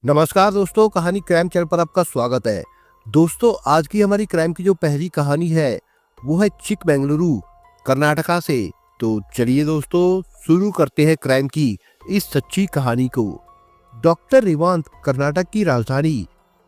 नमस्कार दोस्तों, कहानी क्राइम चैनल पर आपका स्वागत है। दोस्तों, आज की हमारी क्राइम की जो पहली कहानी है वो है चिकमंगलुरु, कर्नाटका से। तो चलिए दोस्तों, शुरू करते हैं क्राइम की इस सच्ची कहानी को। डॉक्टर रेवांत कर्नाटक की राजधानी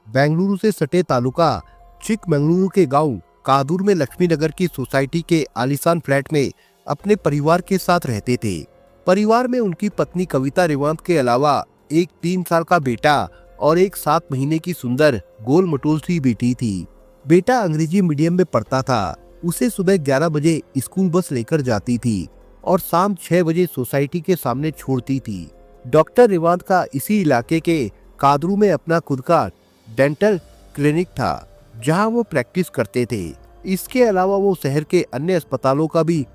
बेंगलुरु से सटे तालुका चिकमंगलुरु के गांव कादूर में लक्ष्मी नगर की सोसाइटी के आलीशान फ्लैट में अपने परिवार के साथ रहते थे। परिवार में उनकी पत्नी कविता रेवांत के अलावा एक 3 साल का बेटा और एक 7 महीने की सुंदर गोल मटोल सी बेटी थी। बेटा अंग्रेजी मीडियम में पढ़ता था। उसे सुबह 11 बजे स्कूल बस लेकर जाती थी और शाम 6 बजे सोसाइटी के सामने छोड़ती थी। डॉक्टर रेवांत का इसी इलाके के कादरू में अपना खुद का डेंटल क्लिनिक था, जहां वो प्रैक्टिस करते थे। इसके अलावा वो शहर के अन्य अस्पतालों का भी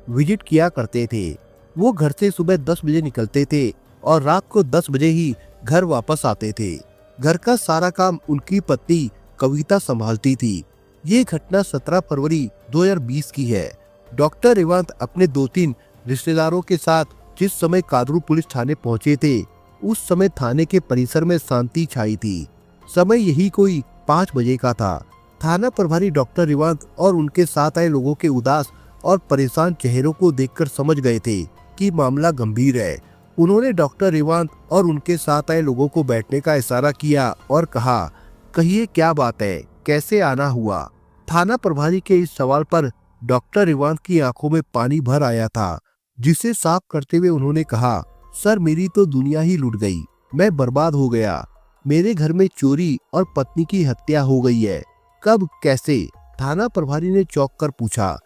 विजिट किया करते थे। वो घर से सुबह 10 बजे निकलते थे और रात को 10 बजे ही घर वापस आते थे। घर का सारा काम उनकी पत्नी कविता संभालती थी। ये घटना 17 फरवरी 2020 की है। डॉक्टर रेवांत अपने 2-3 रिश्तेदारों के साथ जिस समय कादरू पुलिस थाने पहुंचे थे, उस समय थाने के परिसर में शांति छाई थी। समय यही कोई 5 बजे का था। थाना प्रभारी डॉक्टर रेवांत और उनके साथ आए लोगों के उदास और परेशान चेहरों को देखकर समझ गए थे कि मामला गंभीर है। उन्होंने डॉक्टर रेवांत और उनके साथ आए लोगों को बैठने का इशारा किया और कहा, कहिए क्या बात है, कैसे आना हुआ। थाना प्रभारी के इस सवाल पर डॉक्टर रेवांत की आंखों में पानी भर आया था, जिसे साफ करते हुए उन्होंने कहा, सर मेरी तो दुनिया ही लुट गई, मैं बर्बाद हो गया। मेरे घर में चोरी और पत्नी की हत्या हो गई है। कब, कैसे? थाना प्रभारी ने चौंक कर पूछा।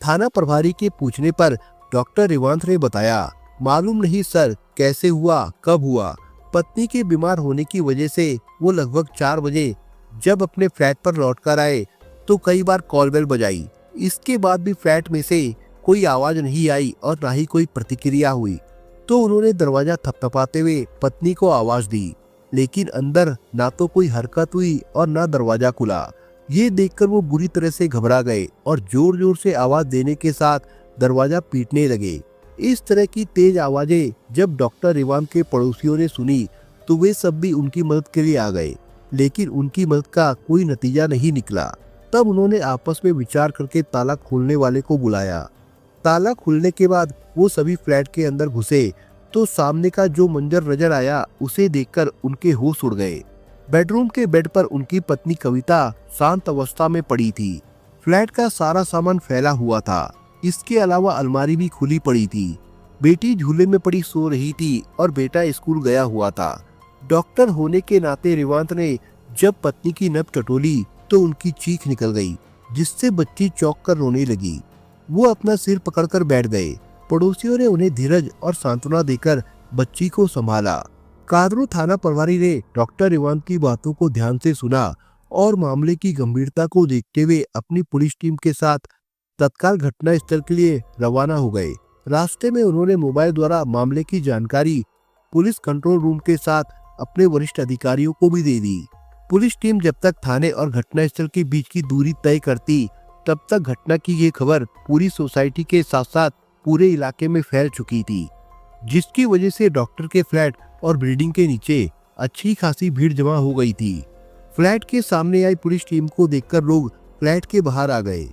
थाना प्रभारी के पूछने पर डॉक्टर रेवांत ने बताया, मालूम नहीं सर, कैसे हुआ, कब हुआ। पत्नी के बीमार होने की वजह से वो लगभग 4 बजे जब अपने फ्लैट पर लौटकर आए तो कई बार कॉल बेल बजाई। इसके बाद भी फ्लैट में से कोई आवाज नहीं आई और ना ही कोई प्रतिक्रिया हुई। तो उन्होंने दरवाजा थपथपाते हुए पत्नी को आवाज दी, लेकिन अंदर ना तो कोई हरकत हुई और ना दरवाजा खुला। ये देखकर वो बुरी तरह से घबरा गए और जोर जोर से आवाज देने के साथ दरवाजा पीटने लगे। इस तरह की तेज आवाजें जब डॉक्टर रेवांत के पड़ोसियों ने सुनी तो वे सब भी उनकी मदद के लिए आ गए, लेकिन उनकी मदद का कोई नतीजा नहीं निकला। तब उन्होंने आपस में विचार करके ताला खोलने वाले को बुलाया। ताला खुलने के बाद वो सभी फ्लैट के अंदर घुसे तो सामने का जो मंजर नजर आया उसे देखकर उनके होश उड़ गए। बेडरूम के बेड पर उनकी पत्नी कविता शांत अवस्था में पड़ी थी। फ्लैट का सारा सामान फैला हुआ था। इसके अलावा अलमारी भी खुली पड़ी थी। बेटी झूले में पड़ी सो रही थी और बेटा स्कूल गया हुआ था। डॉक्टर होने के नाते रेवांत ने जब पत्नी की नब्ज टटोली तो उनकी चीख निकल गई, जिससे बच्ची चौंक कर रोने लगी। वो अपना सिर पकड़कर बैठ गए। पड़ोसियों ने उन्हें धीरज और सांत्वना देकर बच्ची को संभाला। कादरू थाना प्रभारी ने डॉक्टर रेवांत की बातों को ध्यान से सुना और मामले की गंभीरता को देखते हुए अपनी पुलिस टीम के साथ तत्काल घटना स्थल के लिए रवाना हो गए। रास्ते में उन्होंने मोबाइल द्वारा मामले की जानकारी पुलिस कंट्रोल रूम के साथ अपने वरिष्ठ अधिकारियों को भी दे दी। पुलिस टीम जब तक थाने और घटना स्थल के बीच की दूरी तय करती, तब तक घटना की ये खबर पूरी सोसाइटी के साथ साथ पूरे इलाके में फैल चुकी थी, जिसकी वजह से डॉक्टर के फ्लैट और बिल्डिंग के नीचे अच्छी खासी भीड़ जमा हो गई थी। फ्लैट के सामने आई पुलिस टीम को देखकर लोग फ्लैट के बाहर आ गए।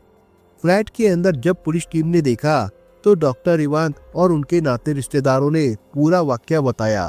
फ्लैट के अंदर जब पुलिस टीम ने देखा तो डॉक्टर रेवांत और उनके नाते रिश्तेदारों ने पूरा वाकया बताया।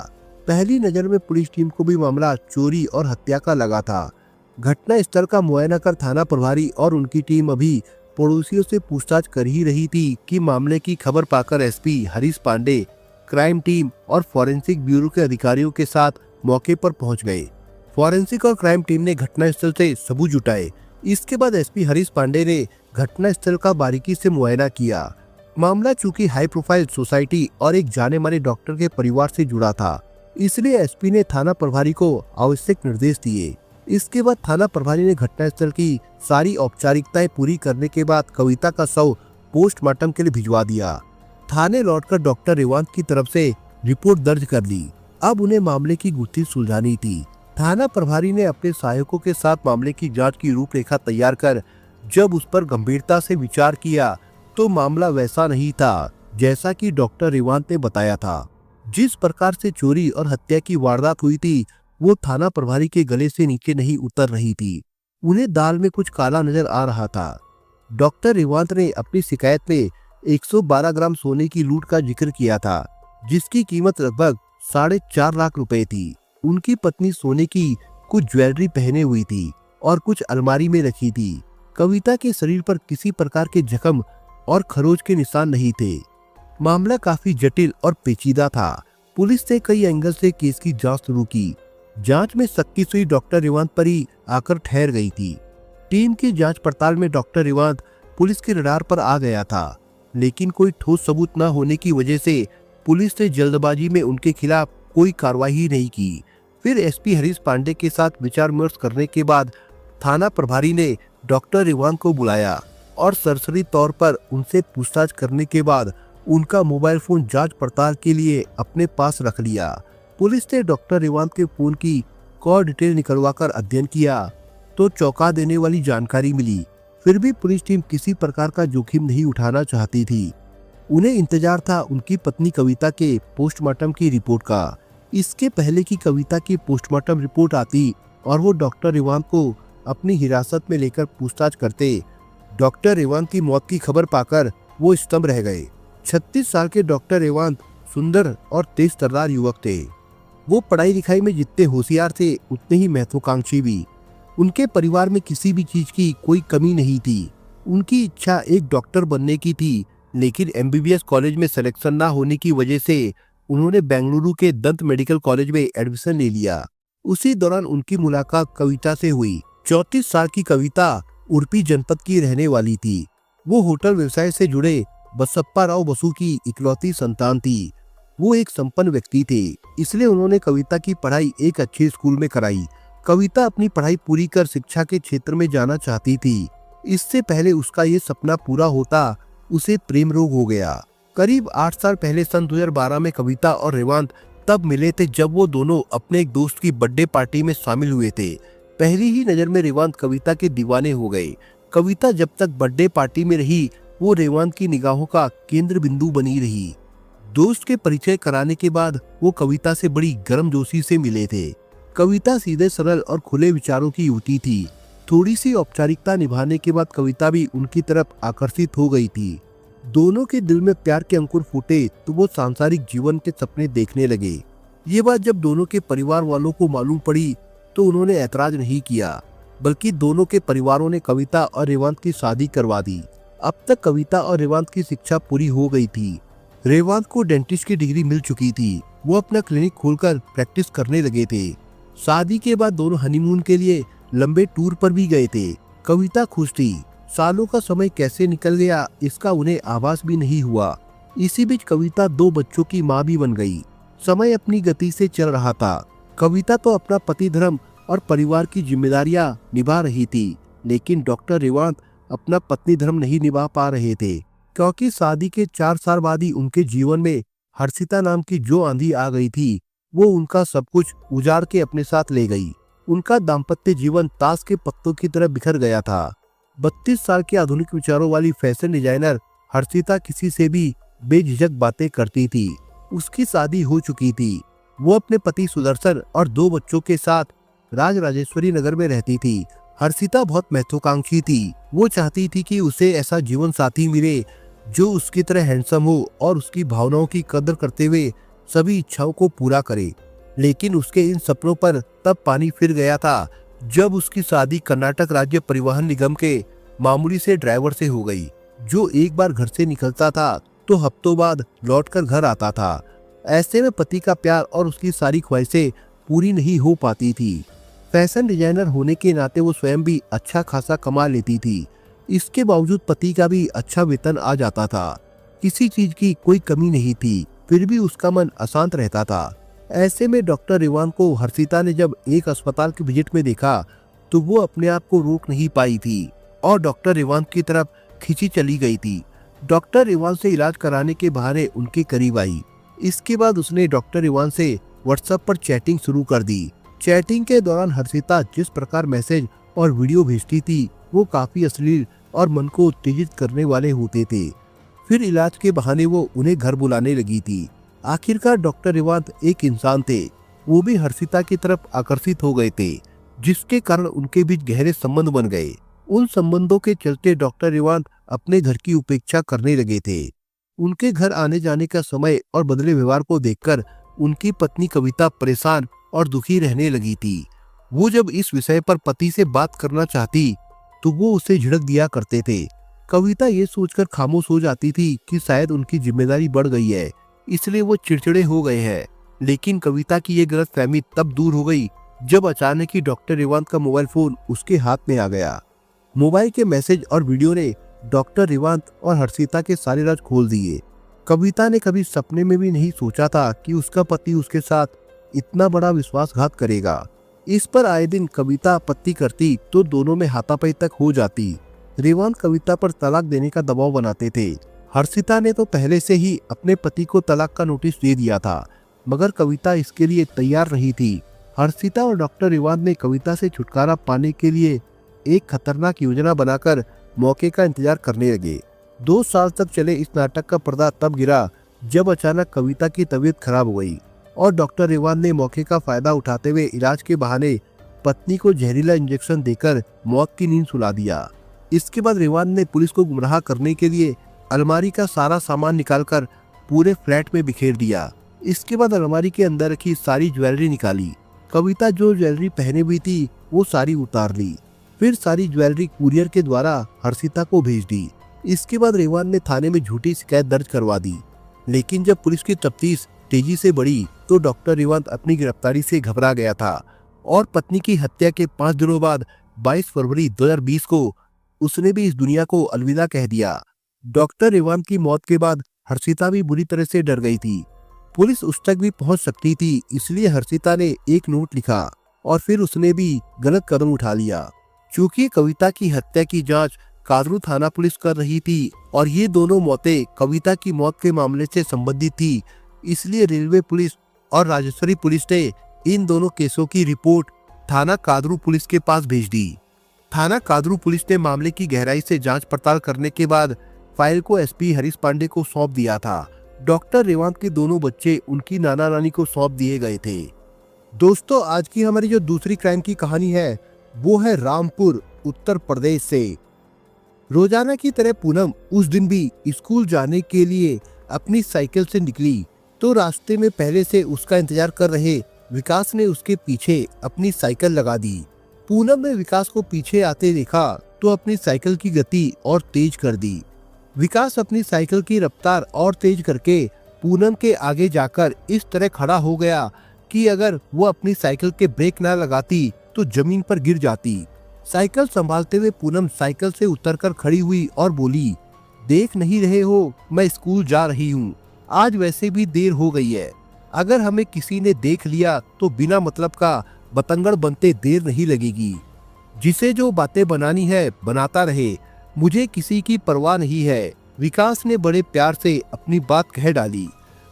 पहली नजर में पुलिस टीम को भी मामला चोरी और हत्या का लगा था। घटना स्थल का मुआयना कर थाना प्रभारी और उनकी टीम अभी पड़ोसियों से पूछताछ कर ही रही थी कि मामले की खबर पाकर SP Harish Pandey crime team और फॉरेंसिक ब्यूरो के अधिकारियों के साथ मौके पर पहुंच गए। फॉरेंसिक और क्राइम टीम ने घटना स्थल से सबूत जुटाए। इसके बाद एसपी हरीश पांडे ने घटना स्थल का बारीकी से मुआयना किया। मामला चूंकि हाई प्रोफाइल सोसाइटी और एक जाने माने डॉक्टर के परिवार से जुड़ा था, इसलिए एसपी ने थाना प्रभारी को आवश्यक निर्देश दिए। इसके बाद थाना प्रभारी ने घटना स्थल की सारी औपचारिकताएं पूरी करने के बाद कविता का शव पोस्टमार्टम के लिए भिजवा दिया। थाने लौटकर डॉक्टर रेवांत की तरफ से रिपोर्ट दर्ज कर ली। अब उन्हें मामले की गुत्थी सुलझानी थी। थाना प्रभारी ने अपने सहायकों के साथ मामले की जांच की रूपरेखा तैयार कर जब उस पर गंभीरता से विचार किया तो मामला वैसा नहीं था जैसा कि डॉक्टर रेवांत ने बताया था। जिस प्रकार से चोरी और हत्या की वारदात हुई थी वो थाना प्रभारी के गले से नीचे नहीं उतर रही थी। उन्हें दाल में कुछ काला नजर आ रहा था। डॉक्टर रेवांत ने अपनी शिकायत में 112 ग्राम सोने की लूट का जिक्र किया था, जिसकी कीमत लगभग 4.5 लाख रुपए थी। उनकी पत्नी सोने की कुछ ज्वेलरी पहने हुई थी और कुछ अलमारी में रखी थी। कविता के शरीर पर किसी प्रकार के जख्म और खरोच के निशान नहीं थे। मामला काफी जटिल और पेचीदा था। पुलिस ने कई एंगल से केस की जांच शुरू की। जांच में शक्की सुई डॉक्टर रेवांत पर ही आकर ठहर गई थी। टीम की जांच पड़ताल में डॉक्टर रेवांत पुलिस के रडार पर आ गया था, लेकिन कोई ठोस सबूत न होने की वजह से पुलिस ने जल्दबाजी में उनके खिलाफ कोई कार्रवाई नहीं की। फिर एसपी हरीश पांडे के साथ विचार विमर्श करने के बाद थाना प्रभारी ने डॉक्टर रेवांत को बुलाया और सरसरी तौर पर उनसे पूछताछ करने के बाद उनका मोबाइल फोन जांच पड़ताल के लिए अपने पास रख लिया। पुलिस ने डॉक्टर रेवांत के फोन की कॉल डिटेल निकलवाकर अध्ययन किया तो चौंका देने वाली जानकारी मिली। फिर भी पुलिस टीम किसी प्रकार का जोखिम नहीं उठाना चाहती थी। उन्हें इंतजार था उनकी पत्नी कविता के पोस्टमार्टम की रिपोर्ट का। इसके पहले कि कविता की पोस्टमार्टम रिपोर्ट आती और वो डॉक्टर रेवांत को अपनी हिरासत में लेकर पूछताछ करते, डॉक्टर रेवांत की मौत की खबर पाकर वो स्तंभ रह गए। 36 साल के डॉक्टर रेवांत सुंदर और तेज तर्रार युवक थे। वो पढ़ाई लिखाई में जितने होशियार थे उतने ही महत्वाकांक्षी भी। उनके परिवार में किसी भी चीज की कोई कमी नहीं थी। उनकी इच्छा एक डॉक्टर बनने की थी, लेकिन एमबीबीएस कॉलेज में सिलेक्शन ना होने की वजह से उन्होंने बेंगलुरु के दंत मेडिकल कॉलेज में एडमिशन ले लिया। उसी दौरान उनकी मुलाकात कविता से हुई। 34 साल की कविता उडुपी जनपद की रहने वाली थी। वो होटल व्यवसाय से जुड़े बसप्पा राव बसु की इकलौती संतान थी। वो एक संपन्न व्यक्ति थे, इसलिए उन्होंने कविता की पढ़ाई एक अच्छे स्कूल में कराई। कविता अपनी पढ़ाई पूरी कर शिक्षा के क्षेत्र में जाना चाहती थी। इससे पहले उसका ये सपना पूरा होता, उसे प्रेम रोग हो गया। करीब 8 साल पहले सन 2012 में कविता और रेवांत तब मिले थे जब वो दोनों अपने एक दोस्त की बर्थडे पार्टी में शामिल हुए थे। पहली ही नजर में रेवांत कविता के दीवाने हो गए। कविता जब तक बर्थडे पार्टी में रही, वो रेवांत की निगाहों का केंद्र बिंदु बनी रही। दोस्त के परिचय कराने के बाद वो कविता से बड़ी गर्मजोशी से मिले थे। कविता सीधे सरल और खुले विचारों की युवती थी। थोड़ी सी औपचारिकता निभाने के बाद कविता भी उनकी तरफ आकर्षित हो गई थी। दोनों के दिल में प्यार के अंकुर फूटे तो वो सांसारिक जीवन के सपने देखने लगे। ये बात जब दोनों के परिवार वालों को मालूम पड़ी तो उन्होंने ऐतराज नहीं किया, बल्कि दोनों के परिवारों ने कविता और रेवांत की शादी करवा दी। अब तक कविता और रेवांत की शिक्षा पूरी हो गई थी। रेवांत को डेंटिस्ट की डिग्री मिल चुकी थी। वो अपना क्लिनिक खोलकर प्रैक्टिस करने लगे थे। शादी के बाद दोनों हनीमून के लिए लंबे टूर पर भी गए थे। कविता खुश थी। सालों का समय कैसे निकल गया इसका उन्हें आभास भी नहीं हुआ। इसी बीच कविता 2 बच्चों की मां भी बन गई। समय अपनी गति से चल रहा था। कविता तो अपना पति धर्म और परिवार की जिम्मेदारियां निभा रही थी, लेकिन डॉक्टर रेवांत अपना पत्नी धर्म नहीं निभा पा रहे थे, क्योंकि शादी के 4 साल बाद ही उनके जीवन में हर्षिता नाम की जो आंधी आ गई थी, वो उनका सब कुछ उजाड़ के अपने साथ ले गई। उनका दाम्पत्य जीवन ताश के पत्तों की तरह बिखर गया था। 32 साल के आधुनिक विचारों वाली फैशन डिजाइनर हर्षिता किसी से भी बेझिझक बातें करती थी। उसकी शादी हो चुकी थी। वो अपने पति सुदर्शन और 2 बच्चों के साथ राजराजेश्वरी नगर में रहती थी। हर्षिता बहुत महत्वाकांक्षी थी। वो चाहती थी कि उसे ऐसा जीवन साथी मिले जो उसकी तरह हैंडसम हो और उसकी भावनाओं की कदर करते हुए सभी इच्छाओं को पूरा करे। लेकिन उसके इन सपनों पर तब पानी फिर गया था जब उसकी शादी कर्नाटक राज्य परिवहन निगम के मामूली से ड्राइवर से हो गई, जो एक बार घर से निकलता था तो हफ्तों बाद लौटकर घर आता था। ऐसे में पति का प्यार और उसकी सारी ख्वाहिशें पूरी नहीं हो पाती थी। फैशन डिजाइनर होने के नाते वो स्वयं भी अच्छा खासा कमा लेती थी। इसके बावजूद पति का भी अच्छा वेतन आ जाता था। किसी चीज की कोई कमी नहीं थी, फिर भी उसका मन अशांत रहता था। ऐसे में डॉक्टर रेवांत को हर्षिता ने जब एक अस्पताल की विजिट में देखा तो वो अपने आप को रोक नहीं पाई थी और डॉक्टर रेवांत की तरफ खींची चली गई थी। डॉक्टर रेवांत से इलाज कराने के बहाने उनके करीब आई। इसके बाद उसने डॉक्टर रेवांत से व्हाट्सएप पर चैटिंग शुरू कर दी। चैटिंग के दौरान हर्षिता जिस प्रकार मैसेज और वीडियो भेजती थी वो काफी अश्लील और मन को उत्तेजित करने वाले होते थे। फिर इलाज के बहाने वो उन्हें घर बुलाने लगी थी। आखिरकार डॉक्टर रेवांत एक इंसान थे वो भी हर्षिता की तरफ आकर्षित हो गए थे, जिसके कारण उनके बीच गहरे संबंध बन गए। उन संबंधों के चलते डॉक्टर रेवांत अपने घर की उपेक्षा करने लगे थे। उनके घर आने जाने का समय और बदले व्यवहार को देखकर उनकी पत्नी कविता परेशान और दुखी रहने लगी थी। वो जब इस विषय पर पति से बात करना चाहती तो वो उसे झिड़क दिया करते थे। कविता ये सोचकर खामोश हो जाती थी कि शायद उनकी जिम्मेदारी बढ़ गई है, इसलिए वो चिड़चिड़े हो गए हैं। लेकिन कविता की ये गलतफहमी तब दूर हो गई जब अचानक ही डॉक्टर रेवांत का मोबाइल फोन उसके हाथ में आ गया। मोबाइल के मैसेज और वीडियो ने डॉक्टर रेवांत और हर्षिता के सारे राज खोल दिए। कविता ने कभी सपने में भी नहीं सोचा था कि उसका पति उसके साथ इतना बड़ा विश्वासघात करेगा। इस पर आए दिन कविता आपत्ति करती तो दोनों में हाथापाई तक हो जाती। रेवांत कविता पर तलाक देने का दबाव बनाते थे। हर्षिता ने तो पहले से ही अपने पति को तलाक का नोटिस दे दिया था, मगर कविता इसके लिए तैयार नहीं थी। हर्षिता और डॉक्टर रेवांत ने कविता से छुटकारा पाने के लिए एक खतरनाक योजना बनाकर मौके का इंतजार करने लगे। 2 साल तक चले इस नाटक का पर्दा तब गिरा जब अचानक कविता की तबीयत खराब हो गई और डॉक्टर रेवांत ने मौके का फायदा उठाते हुए इलाज के बहाने पत्नी को जहरीला इंजेक्शन देकर मौत की नींद सुला दिया। इसके बाद रेवांत ने पुलिस को गुमराह करने के लिए अलमारी का सारा सामान निकालकर पूरे फ्लैट में बिखेर दिया। इसके बाद अलमारी के अंदर रखी सारी ज्वेलरी निकाली। कविता जो ज्वेलरी पहने हुई थी वो सारी उतार ली। फिर सारी ज्वेलरी कुरियर के द्वारा हर्षिता को भेज दी। इसके बाद रेवांत ने थाने में झूठी शिकायत दर्ज करवा दी। लेकिन जब पुलिस की तफ्तीश तेजी से बढ़ी तो डॉक्टर रेवांत अपनी गिरफ्तारी से घबरा गया था और पत्नी की हत्या के 5 दिनों बाद 22 फरवरी 2020 को उसने भी इस दुनिया को अलविदा कह दिया। डॉक्टर रेवांत की मौत के बाद हर्षिता भी बुरी तरह से डर गई थी। पुलिस उस तक भी पहुंच सकती थी, इसलिए हर्षिता ने एक नोट लिखा और फिर उसने भी गलत कदम उठा लिया। चूंकि कविता की हत्या की जांच कादरू थाना पुलिस कर रही थी और ये दोनों मौतें कविता की मौत के मामले से संबंधित थी, इसलिए रेलवे पुलिस और राजस्थानी पुलिस ने इन दोनों केसों की रिपोर्ट थाना कादरू पुलिस के पास भेज दी। थाना कादरू पुलिस ने मामले की गहराई से जांच पड़ताल करने के बाद फाइल को एसपी हरीश पांडे को सौंप दिया था। डॉक्टर रेवांत के दोनों बच्चे उनकी नाना नानी को सौंप दिए गए थे। दोस्तों, आज की हमारी जो दूसरी क्राइम की कहानी है वो है रामपुर उत्तर प्रदेश से। रोजाना की तरह पूनम उस दिन भी स्कूल जाने के लिए अपनी साइकिल से निकली तो रास्ते में पहले से उसका इंतजार कर रहे विकास ने उसके पीछे अपनी साइकिल लगा दी। पूनम ने विकास को पीछे आते देखा तो अपनी साइकिल की गति और तेज कर दी। विकास अपनी साइकिल की रफ्तार और तेज करके पूनम के आगे जाकर इस तरह खड़ा हो गया कि अगर वो अपनी साइकिल के ब्रेक ना लगाती तो जमीन पर गिर जाती। साइकिल संभालते हुए पूनम साइकिल से उतरकर खड़ी हुई और बोली, देख नहीं रहे हो मैं स्कूल जा रही हूँ, आज वैसे भी देर हो गई है। अगर हमें किसी ने देख लिया तो बिना मतलब का बतंगड़ बनते देर नहीं लगेगी। जिसे जो बातें बनानी है बनाता रहे, मुझे किसी की परवाह नहीं है। विकास ने बड़े प्यार से अपनी बात कह डाली।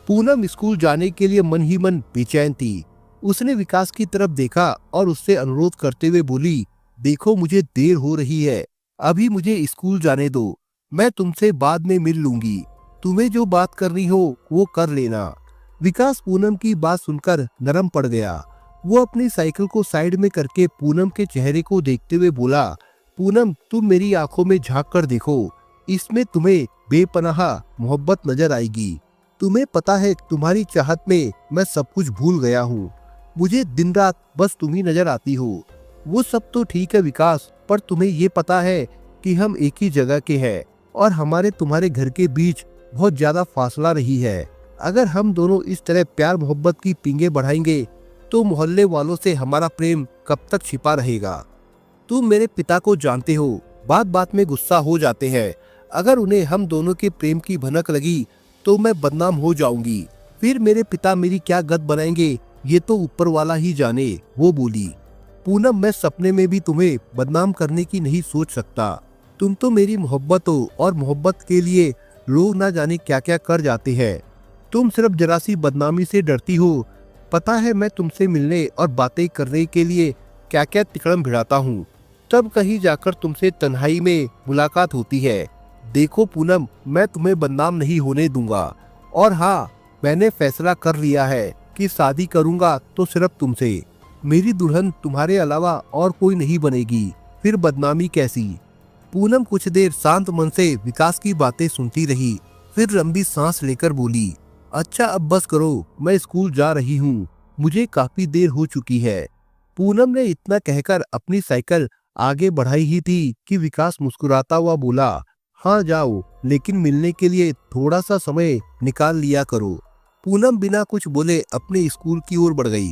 पूनम स्कूल जाने के लिए मन ही मन बेचैन थी। उसने विकास की तरफ देखा और उससे अनुरोध करते हुए बोली, देखो मुझे देर हो रही है, अभी मुझे स्कूल जाने दो, मैं तुमसे बाद में मिल लूंगी। तुम्हें जो बात करनी हो वो कर लेना। विकास पूनम की बात सुनकर नरम पड़ गया। वो अपनी साइकिल को साइड में करके पूनम के चेहरे को देखते हुए बोला, पूनम तुम मेरी आंखों में झांक कर देखो, इसमें तुम्हें बेपनाह मोहब्बत नजर आएगी। तुम्हें पता है तुम्हारी चाहत में मैं सब कुछ भूल गया हूँ। मुझे दिन रात बस तुम ही नजर आती हो। वो सब तो ठीक है विकास, पर तुम्हें ये पता है कि हम एक ही जगह के हैं और हमारे तुम्हारे घर के बीच बहुत ज्यादा फासला रही है। अगर हम दोनों इस तरह प्यार मोहब्बत की पींगे बढ़ाएंगे तो मोहल्ले वालों से हमारा प्रेम कब तक छिपा रहेगा। तुम मेरे पिता को जानते हो, बात बात में गुस्सा हो जाते हैं। अगर उन्हें हम दोनों के प्रेम की भनक लगी तो मैं बदनाम हो जाऊंगी। फिर मेरे पिता मेरी क्या गत बनाएंगे ये तो ऊपर वाला ही जाने। वो बोली, पूनम मैं सपने में भी तुम्हें बदनाम करने की नहीं सोच सकता। तुम तो मेरी मोहब्बत हो और मोहब्बत के लिए लोग ना जाने क्या क्या कर जाते हैं। तुम सिर्फ जरा सी बदनामी से डरती हो। पता है मैं तुमसे मिलने और बातें करने के लिए क्या क्या तिकड़म भिड़ाता हूँ, तब कहीं जाकर तुमसे तन्हाई में मुलाकात होती है। देखो पूनम, मैं तुम्हें बदनाम नहीं होने दूंगा। और हाँ, मैंने फैसला कर लिया है कि शादी करूंगा तो सिर्फ तुमसे, मेरी दुल्हन तुम्हारे अलावा और कोई नहीं बनेगी, फिर बदनामी कैसी। पूनम कुछ देर शांत मन से विकास की बातें सुनती रही, फिर लंबी सांस लेकर बोली, अच्छा अब बस करो, मैं स्कूल जा रही हूँ, मुझे काफी देर हो चुकी है। पूनम ने इतना कहकर अपनी साइकिल आगे बढ़ाई ही थी कि विकास मुस्कुराता हुआ बोला, हाँ जाओ, लेकिन मिलने के लिए थोड़ा सा समय निकाल लिया करो। पूनम बिना कुछ बोले अपने स्कूल की ओर बढ़ गई।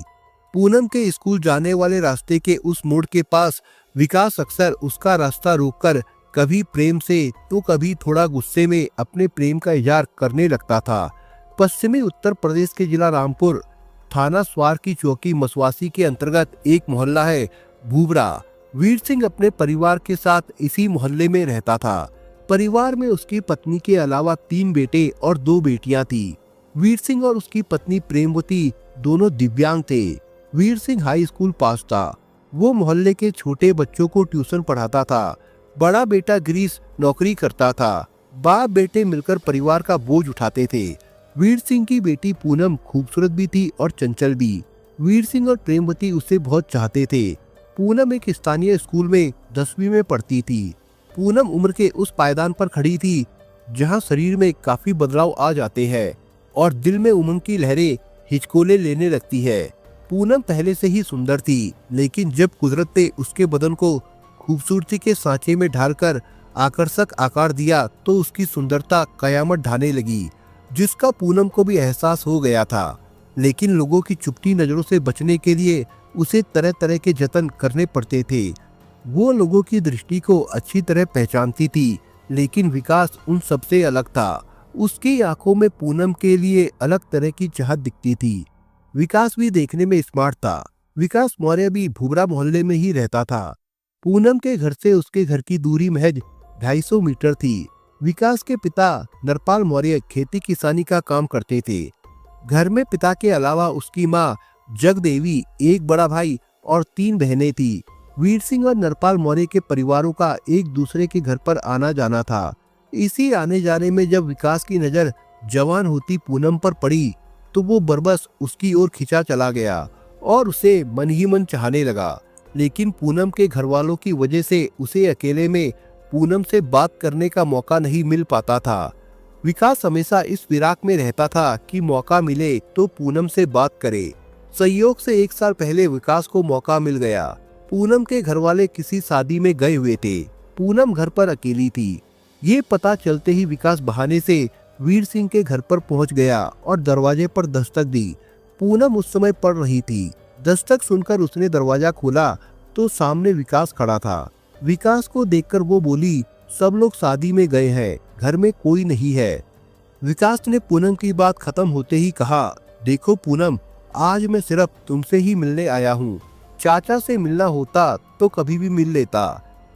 पूनम के स्कूल जाने वाले रास्ते के उस मोड़ के पास विकास अक्सर उसका रास्ता रोककर कभी प्रेम से तो कभी थोड़ा गुस्से में अपने प्रेम का इजहार करने लगता था। पश्चिमी उत्तर प्रदेश के जिला रामपुर थाना स्वार की चौकी मसवासी के अंतर्गत एक मोहल्ला है भूबरा। वीर सिंह अपने परिवार के साथ इसी मोहल्ले में रहता था। परिवार में उसकी पत्नी के अलावा 3 बेटे और 2 बेटियां थी। वीर सिंह और उसकी पत्नी प्रेमवती दोनों दिव्यांग थे। वीर सिंह हाई स्कूल पास था। वो मोहल्ले के छोटे बच्चों को ट्यूशन पढ़ाता था। बड़ा बेटा गिरीश नौकरी करता था। बाप बेटे मिलकर परिवार का बोझ उठाते थे। वीर सिंह की बेटी पूनम खूबसूरत भी थी और चंचल भी। वीर सिंह और प्रेमवती उसे बहुत चाहते थे। पूनम एक स्थानीय स्कूल में 10वीं में पढ़ती थी। पूनम उम्र के उस पायदान पर खड़ी थी जहां शरीर में काफी बदलाव आ जाते हैं और दिल में उमंग की लहरें हिचकोले लेने लगती है। पूनम पहले से ही सुंदर थी, लेकिन जब कुदरत ने उसके बदन को खूबसूरती के सांचे में ढालकर आकर्षक आकार दिया तो उसकी सुंदरता कयामत ढाने लगी, जिसका पूनम को भी एहसास हो गया था। लेकिन लोगों की चुपती नजरों से बचने के लिए उसे तरह तरह के जतन करने पड़ते थे। वो लोगों की दृष्टि को अच्छी तरह पहचानती थी, लेकिन विकास उन सबसे अलग था। उसकी आंखों में पूनम के लिए अलग तरह की चाहत दिखती थी। विकास भी देखने में स्मार्ट था। विकास मौर्य भी भूबरा मोहल्ले में ही रहता था। पूनम के घर से उसके घर की दूरी महज 250 मीटर थी। विकास के पिता नरपाल मौर्य खेती किसानी का काम करते थे। घर में पिता के अलावा उसकी माँ जगदेवी, एक बड़ा भाई और 3 बहनें थी। वीर सिंह और नरपाल मौर्य के परिवारों का एक दूसरे के घर पर आना जाना था। इसी आने जाने में जब विकास की नजर जवान होती पूनम पर पड़ी तो वो बरबस उसकी ओर खिंचा चला गया और उसे मन ही मन चाहने लगा। लेकिन पूनम के घर वालों की वजह से उसे अकेले में पूनम से बात करने का मौका नहीं मिल पाता था। विकास हमेशा इस फिराक में रहता था कि मौका मिले तो पूनम से बात करे। संयोग से 1 साल पहले विकास को मौका मिल गया। पूनम के घर वाले किसी शादी में गए हुए थे। पूनम घर पर अकेली थी। ये पता चलते ही विकास बहाने से वीर सिंह के घर पर पहुंच गया और दरवाजे पर दस्तक दी। पूनम उस समय पढ़ रही थी। दस्तक सुनकर उसने दरवाजा खोला तो सामने विकास खड़ा था। विकास को देखकर वो बोली, सब लोग शादी में गए हैं, घर में कोई नहीं है। विकास ने पूनम की बात खत्म होते ही कहा, देखो पूनम, आज मैं सिर्फ तुमसे ही मिलने आया हूँ। चाचा से मिलना होता तो कभी भी मिल लेता।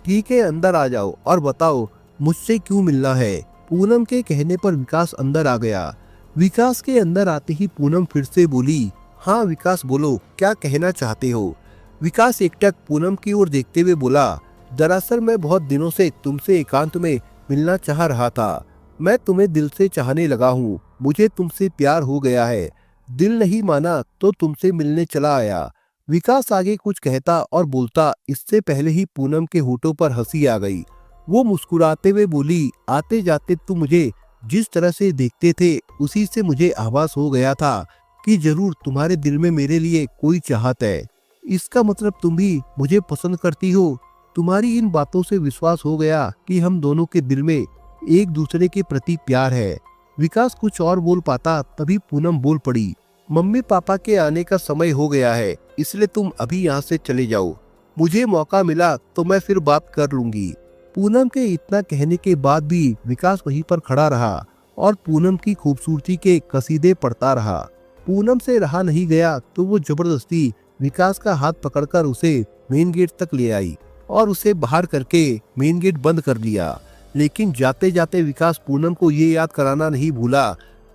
ठीक है, अंदर आ जाओ और बताओ मुझसे क्यों मिलना है। पूनम के कहने पर विकास अंदर आ गया। विकास के अंदर आते ही पूनम फिर से बोली, हाँ विकास बोलो, क्या कहना चाहते हो। विकास एकटक पूनम की ओर देखते हुए बोला, दरअसल मैं बहुत दिनों से तुमसे एकांत में मिलना चाह रहा था। मैं तुम्हें दिल से चाहने लगा हूँ। मुझे तुमसे प्यार हो गया है। दिल नहीं माना तो तुमसे मिलने चला आया। विकास आगे कुछ कहता और बोलता, इससे पहले ही पूनम के होठों पर हंसी आ गई। वो मुस्कुराते हुए बोली, आते जाते तुम मुझे जिस तरह से देखते थे उसी से मुझे आभास हो गया था कि जरूर तुम्हारे दिल में मेरे लिए कोई चाहत है। इसका मतलब तुम भी मुझे पसंद करती हो। तुम्हारी इन बातों से विश्वास हो गया कि हम दोनों के दिल में एक दूसरे के प्रति प्यार है। विकास कुछ और बोल पाता तभी पूनम बोल पड़ी, मम्मी पापा के आने का समय हो गया है, इसलिए तुम अभी यहाँ से चले जाओ। मुझे मौका मिला तो मैं फिर बात कर लूंगी। पूनम के इतना कहने के बाद भी विकास वहीं पर खड़ा रहा और पूनम की खूबसूरती के कसीदे पढ़ता रहा। पूनम से रहा नहीं गया तो वो जबरदस्ती विकास का हाथ पकड़कर उसे मेन गेट तक ले आई और उसे बाहर करके मेन गेट बंद कर दिया। लेकिन जाते जाते विकास पूनम को ये याद कराना नहीं भूला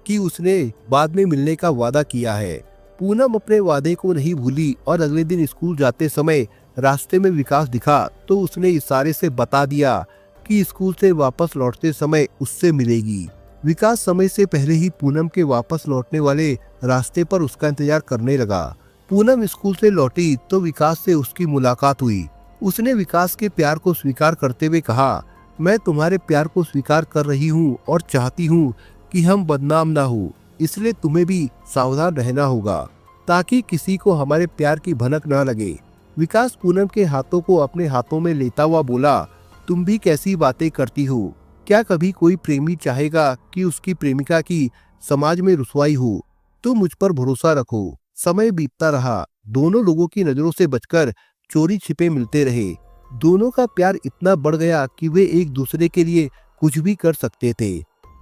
कि उसने बाद में मिलने का वादा किया है। पूनम अपने वादे को नहीं भूली और अगले दिन स्कूल जाते समय रास्ते में विकास दिखा तो उसने इशारे से बता दिया कि स्कूल से वापस लौटते समय उससे मिलेगी। विकास समय से पहले ही पूनम के वापस लौटने वाले रास्ते पर उसका इंतजार करने लगा। पूनम स्कूल से लौटी तो विकास से उसकी मुलाकात हुई। उसने विकास के प्यार को स्वीकार करते हुए कहा, मैं तुम्हारे प्यार को स्वीकार कर रही हूँ और चाहती हूँ कि हम बदनाम ना हो, इसलिए तुम्हें भी सावधान रहना होगा ताकि किसी को हमारे प्यार की भनक ना लगे। विकास पूनम के हाथों को अपने हाथों में लेता हुआ बोला, तुम भी कैसी बातें करती हो? क्या कभी कोई प्रेमी चाहेगा कि उसकी प्रेमिका की समाज में रुसवाई हो? तुम मुझ पर भरोसा रखो। समय बीतता रहा, दोनों लोगों की नजरों से बचकर चोरी छिपे मिलते रहे। दोनों का प्यार इतना बढ़ गया कि वे एक दूसरे के लिए कुछ भी कर सकते थे।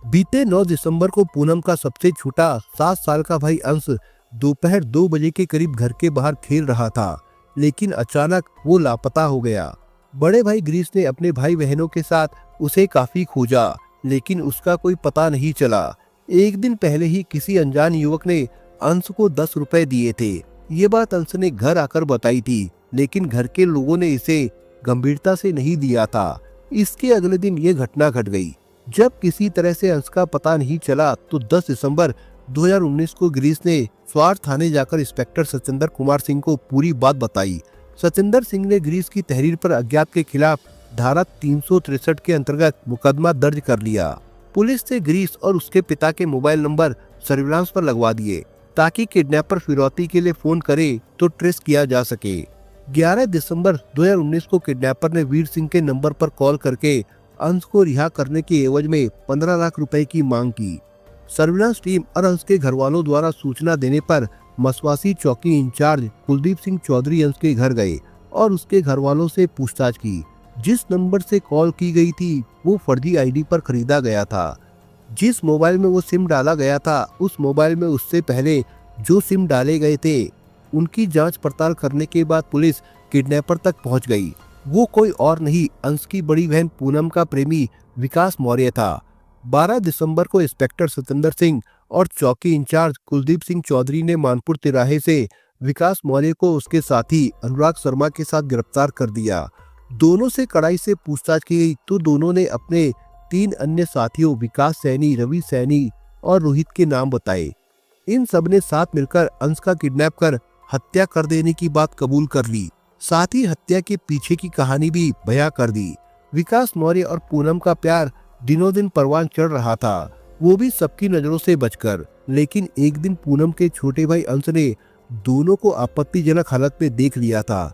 बीते 9 दिसंबर को पूनम का सबसे छोटा 7 साल का भाई अंश दोपहर 2 बजे के करीब घर के बाहर खेल रहा था, लेकिन अचानक वो लापता हो गया। बड़े भाई ग्रीस ने अपने भाई बहनों के साथ उसे काफी खोजा, लेकिन उसका कोई पता नहीं चला। एक दिन पहले ही किसी अनजान युवक ने अंश को 10 रुपए दिए थे। ये बात अंश ने घर आकर बताई थी, लेकिन घर के लोगों ने इसे गंभीरता से नहीं लिया था। इसके अगले दिन ये घटना घट गई। जब किसी तरह से अंश का पता नहीं चला तो 10 दिसंबर 2019 को ग्रीस ने स्वार थाने जाकर इंस्पेक्टर सचिंदर कुमार सिंह को पूरी बात बताई। सचिंदर सिंह ने ग्रीस की तहरीर पर अज्ञात के खिलाफ धारा 363 के अंतर्गत मुकदमा दर्ज कर लिया। पुलिस ने ग्रीस और उसके पिता के मोबाइल नंबर सर्विलांस पर लगवा दिए ताकि किडनैपर फिरौती के लिए फोन करे तो ट्रेस किया जा सके। 11 दिसंबर 2019 को किडनैपर ने वीर सिंह के नंबर पर कॉल करके अंश को रिहा करने के एवज में 15 लाख रुपए की मांग की। सर्विलांस टीम और अंश के घर वालों द्वारा सूचना देने पर मसवासी चौकी इंचार्ज कुलदीप सिंह चौधरी अंश के घर गए और उसके घर वालों से पूछताछ की। जिस नंबर से कॉल की गई थी वो फर्जी आईडी पर खरीदा गया था। जिस मोबाइल में वो सिम डाला गया था उस मोबाइल में उससे पहले जो सिम डाले गए थे उनकी जांच पड़ताल करने के बाद पुलिस किडनैपर तक पहुंच गई। वो कोई और नहीं, अंश की बड़ी बहन पूनम का प्रेमी विकास मौर्य था। 12 दिसंबर को इंस्पेक्टर सतिंदर सिंह और चौकी इंचार्ज कुलदीप सिंह चौधरी ने मानपुर तिराहे से विकास मौर्य को उसके साथी अनुराग शर्मा के साथ गिरफ्तार कर दिया। दोनों से कड़ाई से पूछताछ की गई तो दोनों ने अपने 3 अन्य साथियों विकास सैनी, रवि सैनी और रोहित के नाम बताए। इन सब ने साथ मिलकर अंश का किडनैप कर हत्या कर देने की बात कबूल कर ली। साथ ही हत्या के पीछे की कहानी भी बयां कर दी। विकास मौर्य और पूनम का प्यार दिनों दिन परवान चढ़ रहा था, वो भी सबकी नजरों से बचकर। लेकिन एक दिन पूनम के छोटे भाई अंश ने दोनों को आपत्तिजनक हालत में देख लिया था।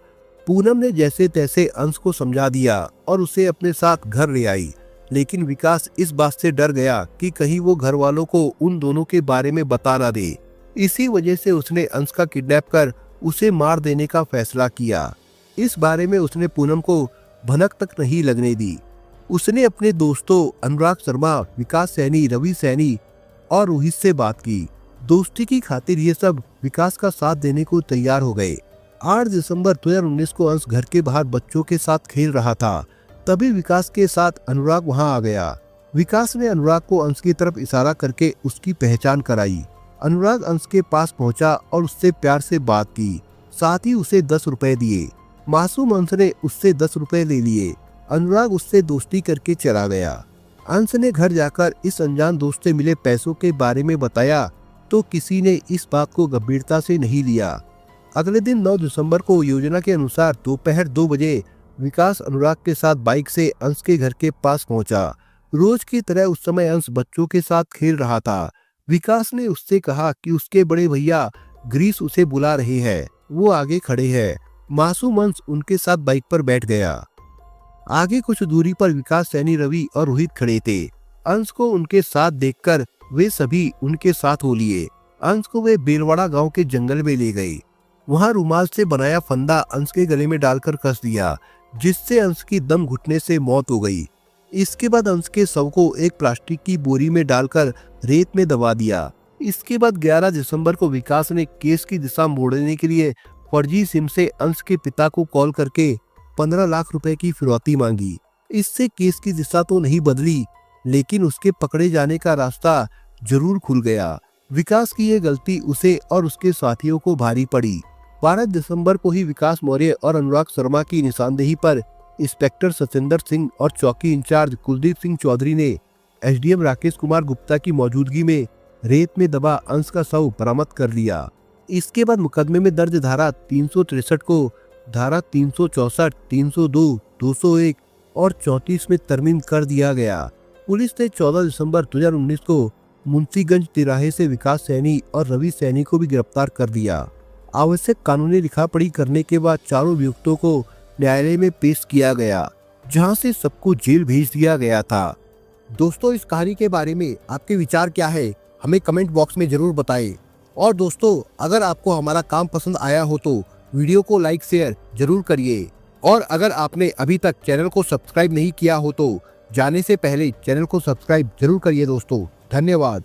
पूनम ने जैसे तैसे अंश को समझा दिया और उसे अपने साथ घर ले आई, लेकिन विकास इस बात से डर गया कि कहीं वो घर वालों को उन दोनों के बारे में बता ना दे। इसी वजह से उसने अंश का किडनैप कर उसे मार देने का फैसला किया। इस बारे में उसने पूनम को भनक तक नहीं लगने दी। उसने अपने दोस्तों अनुराग शर्मा, विकास सैनी, रवि सैनी और रोहित से बात की। दोस्ती की खातिर ये सब विकास का साथ देने को तैयार हो गए। 8 दिसंबर 2019 को अंश घर के बाहर बच्चों के साथ खेल रहा था, तभी विकास के साथ अनुराग वहां आ गया। विकास ने अनुराग को अंश की तरफ इशारा करके उसकी पहचान कराई। अनुराग अंश के पास पहुंचा और उससे प्यार से बात की, साथ ही उसे 10 रुपए दिए। मासूम अंश ने उससे 10 रुपए ले लिए। अनुराग उससे दोस्ती करके चला गया। अंश ने घर जाकर इस अनजान दोस्त से मिले पैसों के बारे में बताया तो किसी ने इस बात को गंभीरता से नहीं लिया। अगले दिन 9 दिसंबर को योजना के अनुसार दोपहर 2 बजे विकास अनुराग के साथ बाइक से अंश के घर के पास पहुंचा। रोज की तरह उस समय अंश बच्चों के साथ खेल रहा था। विकास ने उससे कहा कि उसके बड़े भैया ग्रीस उसे बुला रहे हैं, वो आगे खड़े हैं। मासूम अंश उनके साथ बाइक पर बैठ गया। आगे कुछ दूरी पर विकास, सैनी, रवि और रोहित खड़े थे। अंश को उनके साथ देखकर वे सभी उनके साथ हो लिए। अंश को वे बेलवाड़ा गांव के जंगल में ले गए। वहां रुमाल से बनाया फंदा अंश के गले में डालकर कस दिया, जिससे अंश की दम घुटने से मौत हो गई। इसके बाद अंश के शव को एक प्लास्टिक की बोरी में डालकर रेत में दबा दिया। इसके बाद 11 दिसंबर को विकास ने केस की दिशा मोड़ने के लिए फर्जी सिम से अंश के पिता को कॉल करके 15 लाख रुपए की फिरौती मांगी। इससे केस की दिशा तो नहीं बदली, लेकिन उसके पकड़े जाने का रास्ता जरूर खुल गया। विकास की ये गलती उसे और उसके साथियों को भारी पड़ी। 12 दिसंबर को ही विकास मौर्य और अनुराग शर्मा की निशानदेही पर इंस्पेक्टर सचिंदर सिंह और चौकी इंचार्ज कुलदीप सिंह चौधरी ने एसडीएम राकेश कुमार गुप्ता की मौजूदगी में रेत में दबा अंश का शव बरामद कर लिया। इसके बाद मुकदमे में दर्ज धारा 363 को धारा 364, 302, 201 और 34 में तरमीम कर दिया गया। पुलिस ने 14 दिसंबर 2019 को मुंशीगंज तिराहे से विकास सैनी और रवि सैनी को भी गिरफ्तार कर दिया। आवश्यक कानूनी लिखापढ़ी करने के बाद चारों अभियुक्तों को न्यायालय में पेश किया गया, जहां से सबको जेल भेज दिया गया था। दोस्तों, इस कहानी के बारे में आपके विचार क्या है, हमें कमेंट बॉक्स में जरूर बताएं। और दोस्तों, अगर आपको हमारा काम पसंद आया हो तो वीडियो को लाइक शेयर जरूर करिए। और अगर आपने अभी तक चैनल को सब्सक्राइब नहीं किया हो तो जाने से पहले चैनल को सब्सक्राइब जरूर करिए दोस्तों। धन्यवाद।